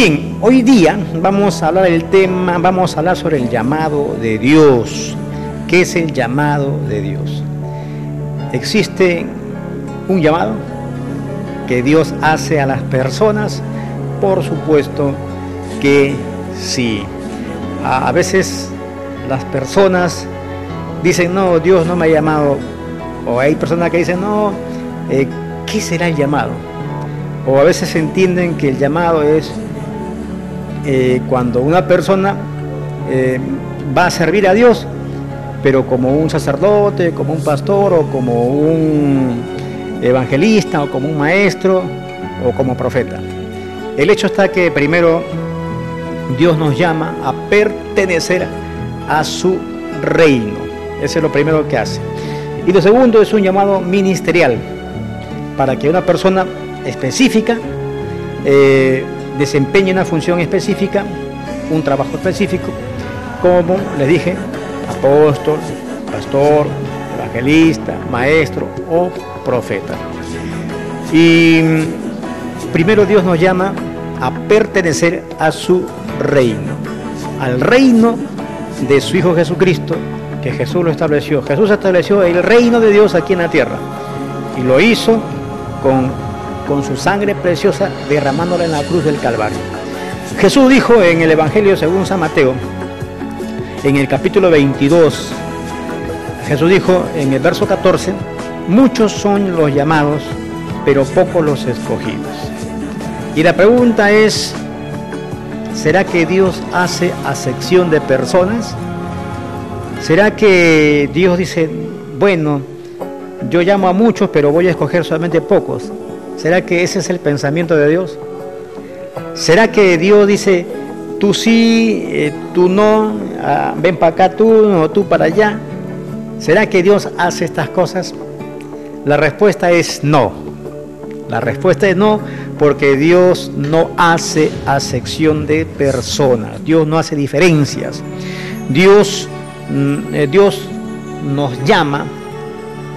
Bien, hoy día vamos a hablar del tema, vamos a hablar sobre el llamado de Dios. ¿Qué es el llamado de Dios? ¿Existe un llamado que Dios hace a las personas? Por supuesto que sí. A veces las personas dicen, no, Dios no me ha llamado. O hay personas que dicen, no, ¿qué será el llamado? O a veces entienden que el llamado es cuando una persona va a servir a Dios, pero como un sacerdote, como un pastor, o como un evangelista, o como un maestro, o como profeta. El hecho está que primero Dios nos llama a pertenecer a su reino. Ese es lo primero que hace. Y lo segundo es un llamado ministerial, para que una persona específica desempeñe una función específica, un trabajo específico, como les dije, apóstol, pastor, evangelista, maestro o profeta. Y primero Dios nos llama a pertenecer a su reino, al reino de su Hijo Jesucristo, que Jesús lo estableció. Jesús estableció el reino de Dios aquí en la tierra y lo hizo con su sangre preciosa, derramándola en la cruz del Calvario. Jesús dijo en el Evangelio según San Mateo, en el capítulo 22, Jesús dijo en el verso 14, muchos son los llamados, pero pocos los escogidos. Y la pregunta es, ¿será que Dios hace acepción de personas? ¿Será que Dios dice, bueno, yo llamo a muchos, pero voy a escoger solamente pocos? ¿Será que ese es el pensamiento de Dios? ¿Será que Dios dice, tú sí, tú no, ven para acá tú, no, tú para allá? ¿Será que Dios hace estas cosas? La respuesta es no. La respuesta es no, porque Dios no hace acepción de personas. Dios no hace diferencias. Dios nos llama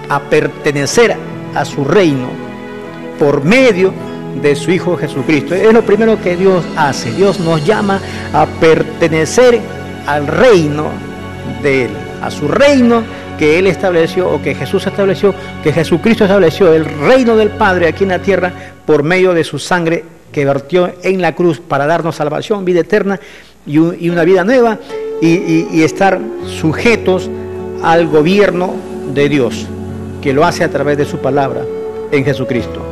a pertenecer a su reino por medio de su Hijo Jesucristo. Es lo primero que Dios hace. Dios nos llama a pertenecer al reino de Él, a su reino que Él estableció, o que Jesús estableció, que Jesucristo estableció, el reino del Padre aquí en la tierra, por medio de su sangre que vertió en la cruz para darnos salvación, vida eterna y una vida nueva, y estar sujetos al gobierno de Dios, que lo hace a través de su palabra en Jesucristo.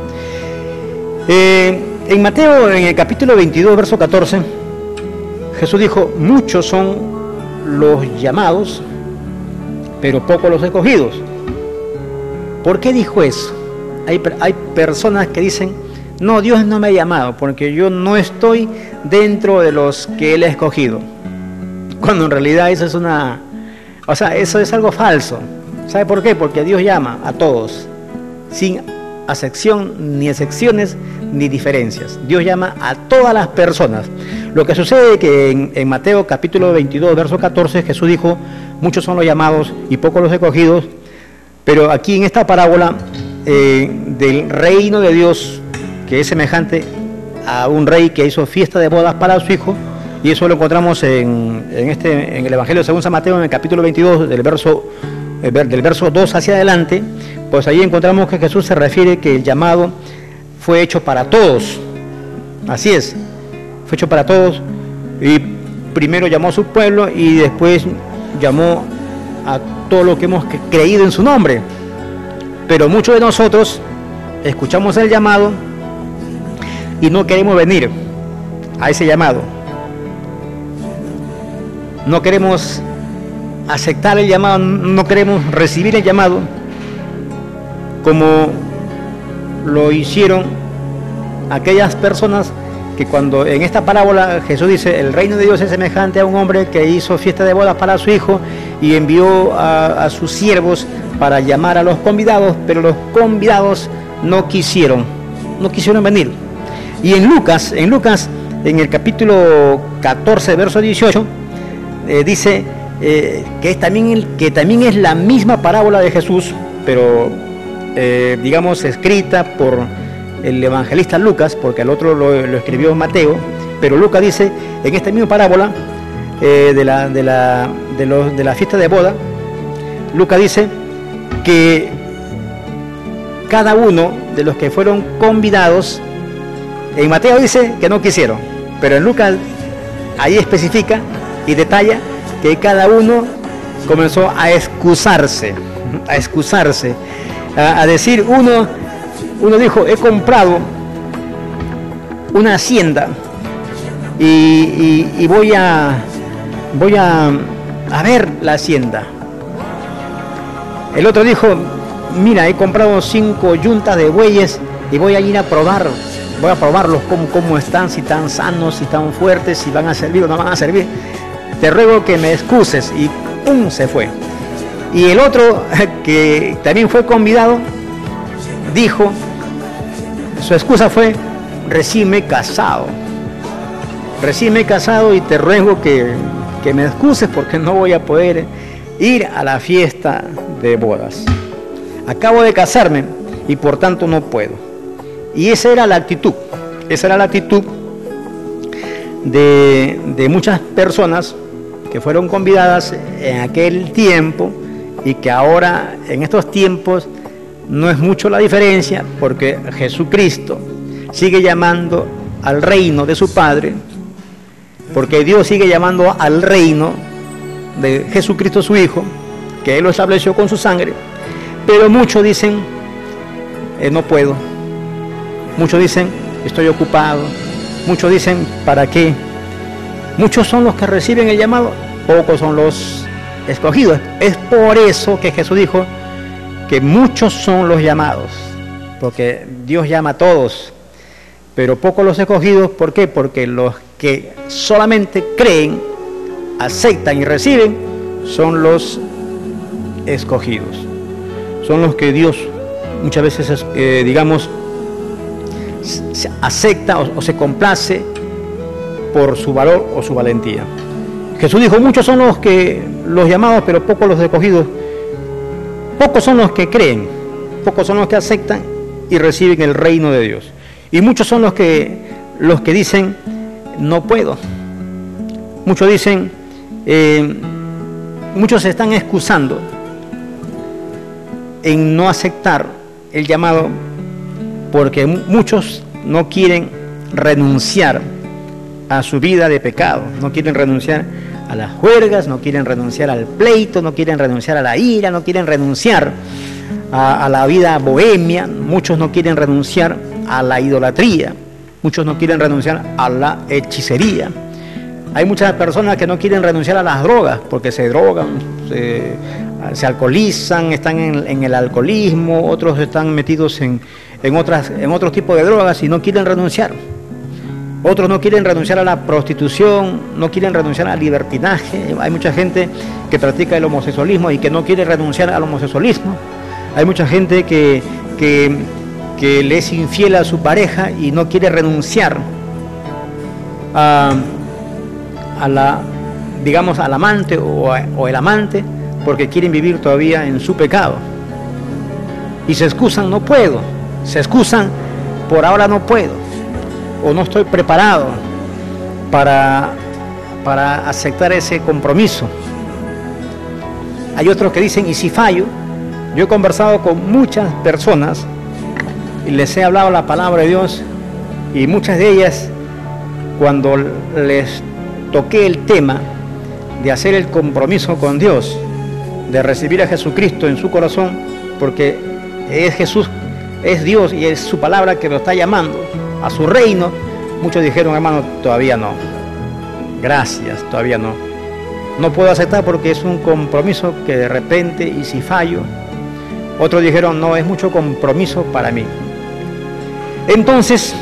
En Mateo, en el capítulo 22, verso 14, Jesús dijo, muchos son los llamados, pero pocos los escogidos. ¿Por qué dijo eso? Hay personas que dicen, no, Dios no me ha llamado, porque yo no estoy dentro de los que Él ha escogido. Cuando en realidad eso es algo falso. ¿Sabe por qué? Porque Dios llama a todos, sin acepción, ni excepciones, ni diferencias. Dios llama a todas las personas. Lo que sucede es que en Mateo capítulo 22, verso 14, Jesús dijo, muchos son los llamados y pocos los escogidos, pero aquí en esta parábola del reino de Dios, que es semejante a un rey que hizo fiesta de bodas para su hijo, y eso lo encontramos en el Evangelio según San Mateo, en el capítulo 22, del verso 2 hacia adelante, pues ahí encontramos que Jesús se refiere que el llamado fue hecho para todos. Así es, fue hecho para todos, y primero llamó a su pueblo y después llamó a todo lo que hemos creído en su nombre. Pero muchos de nosotros escuchamos el llamado y no queremos venir a ese llamado. No queremos aceptar el llamado, no queremos recibir el llamado, como lo hicieron aquellas personas que cuando en esta parábola Jesús dice, el reino de Dios es semejante a un hombre que hizo fiesta de bodas para su hijo y envió a sus siervos para llamar a los convidados, pero los convidados no quisieron venir. Y en Lucas, en el capítulo 14, verso 18, dice que también es la misma parábola de Jesús, pero escrita por el evangelista Lucas, porque el otro lo escribió Mateo, Pero Lucas dice, en esta misma parábola de la fiesta de boda, Lucas dice que cada uno de los que fueron convidados, en Mateo dice que no quisieron, pero en Lucas ahí especifica y detalla que cada uno comenzó a excusarse, a decir, uno dijo, he comprado una hacienda y voy a ver la hacienda. El otro dijo, mira, he comprado 5 yuntas de bueyes y voy a ir a probarlos, cómo están, si están sanos, si están fuertes, si van a servir o no van a servir. Te ruego que me excuses, y ¡pum!, se fue. Y el otro, que también fue convidado, dijo, su excusa fue, recíbeme casado y te ruego que me excuses porque no voy a poder ir a la fiesta de bodas. Acabo de casarme y por tanto no puedo. Y esa era la actitud de muchas personas que fueron convidadas en aquel tiempo y que ahora en estos tiempos no es mucho la diferencia, porque Jesucristo sigue llamando al reino de su Padre, porque Dios sigue llamando al reino de Jesucristo su Hijo, que Él lo estableció con su sangre, pero muchos dicen, no puedo, muchos dicen, estoy ocupado, muchos dicen, ¿para qué? Muchos son los que reciben el llamado, pocos son los escogidos. Es por eso que Jesús dijo que muchos son los llamados, porque Dios llama a todos, pero pocos los escogidos. ¿Por qué? Porque los que solamente creen, aceptan y reciben son los escogidos, son los que Dios muchas veces se acepta o se complace por su valor o su valentía. Jesús dijo, muchos son los llamados, pero pocos los escogidos. Pocos son los que creen, pocos son los que aceptan y reciben el reino de Dios. Y muchos son los que dicen, no puedo. Muchos dicen, muchos se están excusando en no aceptar el llamado, porque muchos no quieren renunciar a su vida de pecado, no quieren renunciar a las juergas, no quieren renunciar al pleito, no quieren renunciar a la ira, no quieren renunciar a la vida bohemia, muchos no quieren renunciar a la idolatría, muchos no quieren renunciar a la hechicería. Hay muchas personas que no quieren renunciar a las drogas porque se drogan, se alcoholizan, están en el alcoholismo, otros están metidos en otros tipos de drogas y no quieren renunciar. Otros no quieren renunciar a la prostitución, no quieren renunciar al libertinaje. Hay mucha gente que practica el homosexualismo y que no quiere renunciar al homosexualismo. Hay mucha gente que le es infiel a su pareja y no quiere renunciar al amante o el amante, porque quieren vivir todavía en su pecado. Y se excusan, no puedo. Se excusan, por ahora no puedo. O no estoy preparado para aceptar ese compromiso. Hay otros que dicen, ¿y si fallo? Yo he conversado con muchas personas y les he hablado la palabra de Dios, y muchas de ellas, cuando les toqué el tema de hacer el compromiso con Dios, de recibir a Jesucristo en su corazón, porque es Jesús, es Dios y es su palabra que lo está llamando a su reino, muchos dijeron, hermano, todavía no, gracias, todavía no puedo aceptar porque es un compromiso que de repente, y si fallo. Otros dijeron, no, es mucho compromiso para mí. Entonces,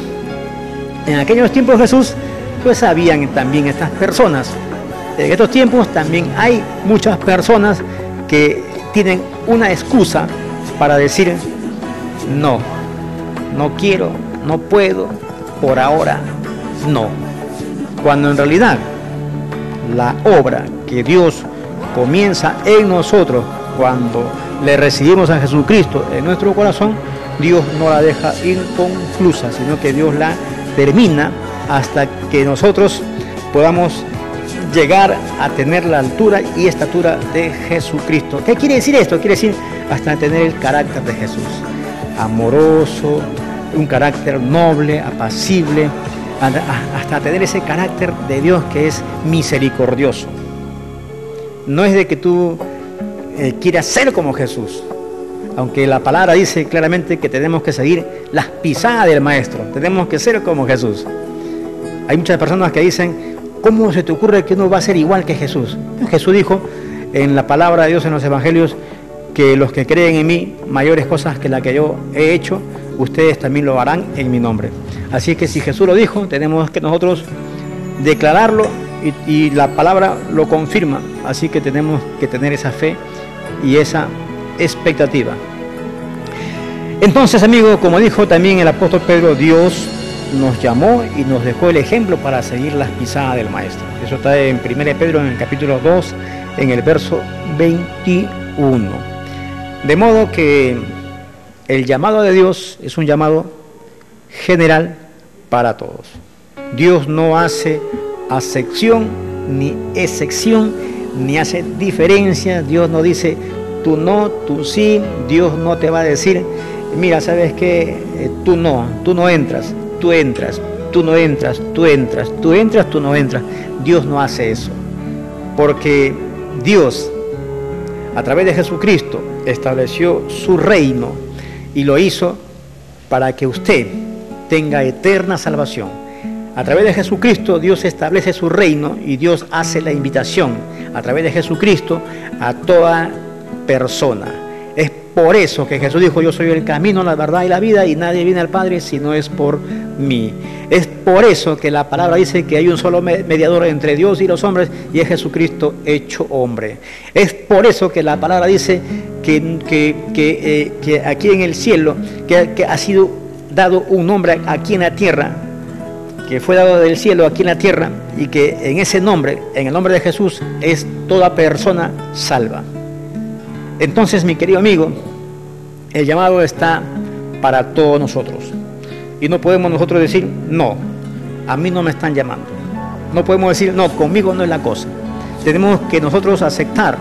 en aquellos tiempos de Jesús, pues sabían también estas personas. En estos tiempos también hay muchas personas que tienen una excusa para decir, no quiero, no puedo, por ahora no. Cuando en realidad la obra que Dios comienza en nosotros, cuando le recibimos a Jesucristo en nuestro corazón, Dios no la deja inconclusa, sino que Dios la termina hasta que nosotros podamos llegar a tener la altura y estatura de Jesucristo. ¿Qué quiere decir esto? Quiere decir hasta tener el carácter de Jesús, amoroso, un carácter noble, apacible, hasta tener ese carácter de Dios que es misericordioso. No es de que tú quieras ser como Jesús, aunque la palabra dice claramente que tenemos que seguir las pisadas del Maestro, tenemos que ser como Jesús. Hay muchas personas que dicen, ¿cómo se te ocurre que uno va a ser igual que Jesús? Jesús dijo en la palabra de Dios en los evangelios que los que creen en mí, mayores cosas que las que yo he hecho, ustedes también lo harán en mi nombre. Así que si Jesús lo dijo, tenemos que nosotros declararlo y la palabra lo confirma. Así que tenemos que tener esa fe y esa expectativa. Entonces, amigos, como dijo también el apóstol Pedro, Dios nos llamó y nos dejó el ejemplo para seguir las pisadas del Maestro. Eso está en 1 Pedro, en el capítulo 2, en el verso 21. De modo que el llamado de Dios es un llamado general para todos. Dios no hace acepción ni excepción, ni hace diferencia. Dios no dice tú no, tú sí. Dios no te va a decir, mira, ¿sabes qué? Tú no entras. Tú entras, tú no entras, tú entras, tú entras, tú no entras. Dios no hace eso, porque Dios, a través de Jesucristo, estableció su reino y lo hizo para que usted tenga eterna salvación. A través de Jesucristo, Dios establece su reino y Dios hace la invitación a través de Jesucristo a toda persona. Es por eso que Jesús dijo, yo soy el camino, la verdad y la vida, y nadie viene al Padre si no es por mí. Es por eso que la palabra dice que hay un solo mediador entre Dios y los hombres, y es Jesucristo hecho hombre. Es por eso que la palabra dice que aquí en el cielo, que ha sido dado un nombre aquí en la tierra, que fue dado del cielo aquí en la tierra, y que en ese nombre, en el nombre de Jesús, es toda persona salva. Entonces, mi querido amigo, el llamado está para todos nosotros. Y no podemos nosotros decir, no, a mí no me están llamando. No podemos decir, no, conmigo no es la cosa. Tenemos que nosotros aceptar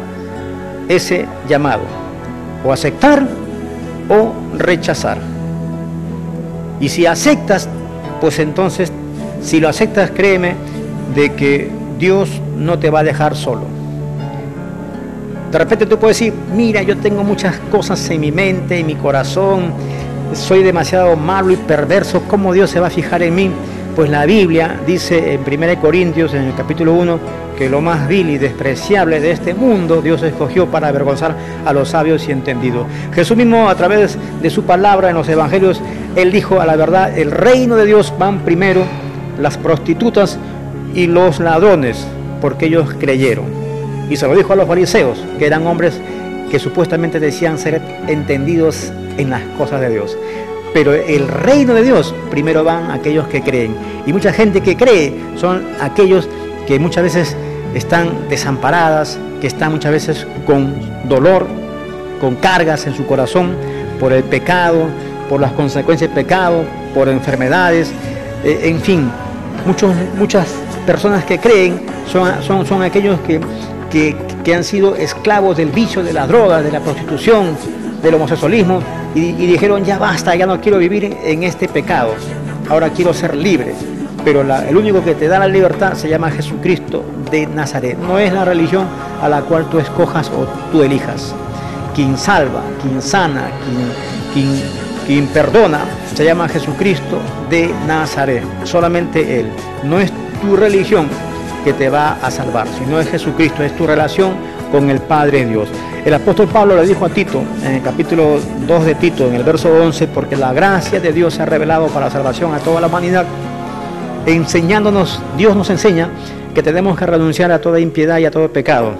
ese llamado. O aceptar o rechazar. Y si aceptas, pues entonces, si lo aceptas, créeme de que Dios no te va a dejar solo. De repente tú puedes decir, mira, yo tengo muchas cosas en mi mente, en mi corazón, soy demasiado malo y perverso, ¿cómo Dios se va a fijar en mí? Pues la Biblia dice en 1 Corintios, en el capítulo 1, que lo más vil y despreciable de este mundo Dios escogió para avergonzar a los sabios y entendidos. Jesús mismo, a través de su palabra en los evangelios, Él dijo, a la verdad, el reino de Dios van primero las prostitutas y los ladrones, porque ellos creyeron. Y se lo dijo a los fariseos, que eran hombres que supuestamente decían ser entendidos en las cosas de Dios. Pero el reino de Dios, primero van aquellos que creen. Y mucha gente que cree son aquellos que muchas veces están desamparadas, que están muchas veces con dolor, con cargas en su corazón, por el pecado, por las consecuencias del pecado, por enfermedades, en fin. Muchas personas que creen son aquellos que han sido esclavos del vicio, de la droga, de la prostitución, del homosexualismo, y dijeron, ya basta, ya no quiero vivir en este pecado, ahora quiero ser libre. Pero el único que te da la libertad se llama Jesucristo de Nazaret. No es la religión a la cual tú escojas o tú elijas. Quien salva, quien sana, quien perdona, se llama Jesucristo de Nazaret. Solamente Él. No es tu religión que te va a salvar, sino es Jesucristo, es tu relación con el Padre Dios. El apóstol Pablo le dijo a Tito, en el capítulo 2 de Tito, en el verso 11, porque la gracia de Dios se ha revelado para salvación a toda la humanidad, enseñándonos, Dios nos enseña que tenemos que renunciar a toda impiedad y a todo pecado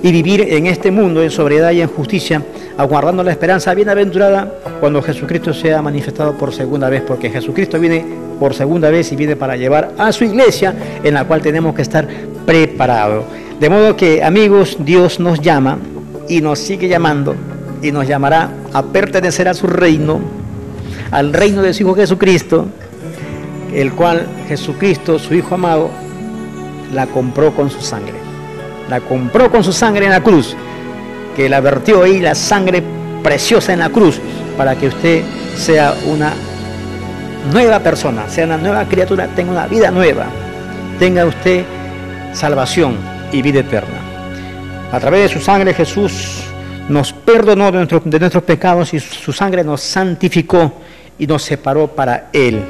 y vivir en este mundo en sobriedad y en justicia, aguardando la esperanza bienaventurada cuando Jesucristo sea manifestado por segunda vez, porque Jesucristo viene por segunda vez y viene para llevar a su iglesia, en la cual tenemos que estar preparados. De modo que, amigos, Dios nos llama y nos sigue llamando y nos llamará a pertenecer a su reino, al reino de su Hijo Jesucristo, el cual Jesucristo, su Hijo amado, la compró con su sangre. La compró con su sangre en la cruz, que la vertió ahí, la sangre preciosa en la cruz, para que usted sea una nueva persona, sea una nueva criatura, tenga una vida nueva, tenga usted salvación y vida eterna. A través de su sangre Jesús nos perdonó de nuestros pecados y su sangre nos santificó y nos separó para Él.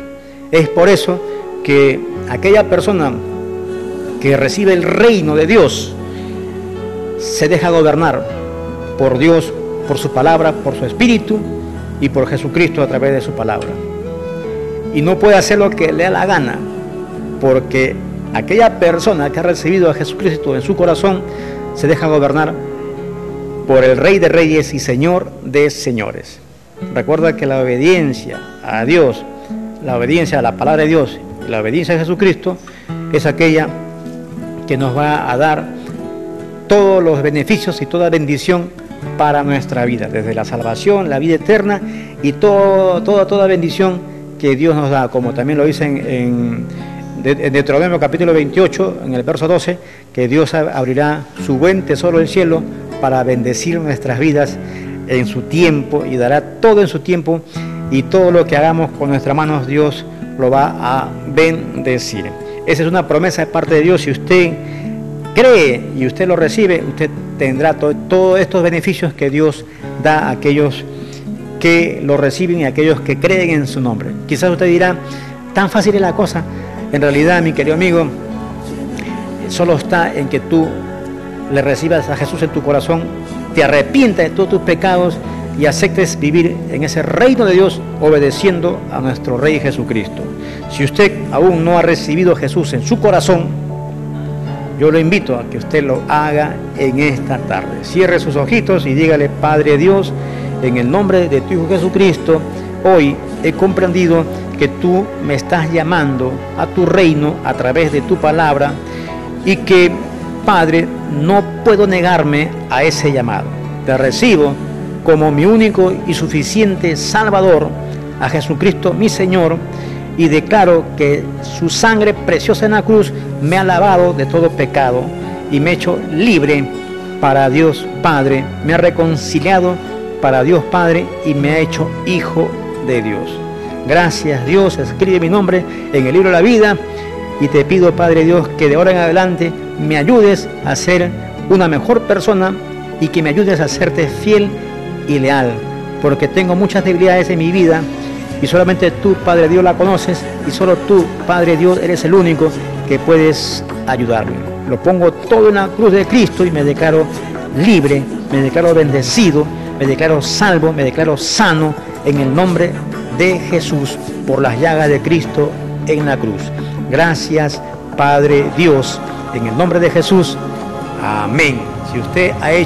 Es por eso que aquella persona que recibe el reino de Dios se deja gobernar por Dios, por su palabra, por su Espíritu y por Jesucristo a través de su palabra. Y no puede hacer lo que le da la gana, porque aquella persona que ha recibido a Jesucristo en su corazón se deja gobernar por el Rey de Reyes y Señor de Señores. Recuerda que la obediencia a Dios, la obediencia a la palabra de Dios y la obediencia a Jesucristo es aquella que nos va a dar todos los beneficios y toda bendición para nuestra vida, desde la salvación, la vida eterna y toda bendición que Dios nos da, como también lo dice en Deuteronomio capítulo 28, en el verso 12, que Dios abrirá su buen tesoro del cielo para bendecir nuestras vidas en su tiempo y dará todo en su tiempo, y todo lo que hagamos con nuestras manos Dios lo va a bendecir. Esa es una promesa de parte de Dios. Si usted cree y usted lo recibe, usted tendrá todos estos beneficios que Dios da a aquellos que lo reciben y a aquellos que creen en su nombre. Quizás usted dirá, tan fácil es la cosa. En realidad, mi querido amigo, solo está en que tú le recibas a Jesús en tu corazón, te arrepientas de todos tus pecados y aceptes vivir en ese reino de Dios obedeciendo a nuestro Rey Jesucristo. Si usted aún no ha recibido a Jesús en su corazón, yo lo invito a que usted lo haga en esta tarde. Cierre sus ojitos y dígale: Padre Dios, en el nombre de tu Hijo Jesucristo, hoy he comprendido que tú me estás llamando a tu reino a través de tu palabra y que, Padre, no puedo negarme a ese llamado. Te recibo como mi único y suficiente Salvador, a Jesucristo mi Señor, y declaro que su sangre preciosa en la cruz me ha lavado de todo pecado y me ha hecho libre para Dios Padre, me ha reconciliado para Dios Padre y me ha hecho hijo de Dios. Gracias Dios, escribe mi nombre en el libro de la vida y te pido, Padre Dios, que de ahora en adelante me ayudes a ser una mejor persona y que me ayudes a serte fiel y leal, porque tengo muchas debilidades en mi vida y solamente tú, Padre Dios, la conoces, y solo tú, Padre Dios, eres el único que puedes ayudarme. Lo pongo todo en la cruz de Cristo y me declaro libre, me declaro bendecido, me declaro salvo, me declaro sano en el nombre de Jesús por las llagas de Cristo en la cruz. Gracias, Padre Dios, en el nombre de Jesús. Amén. Si usted ha hecho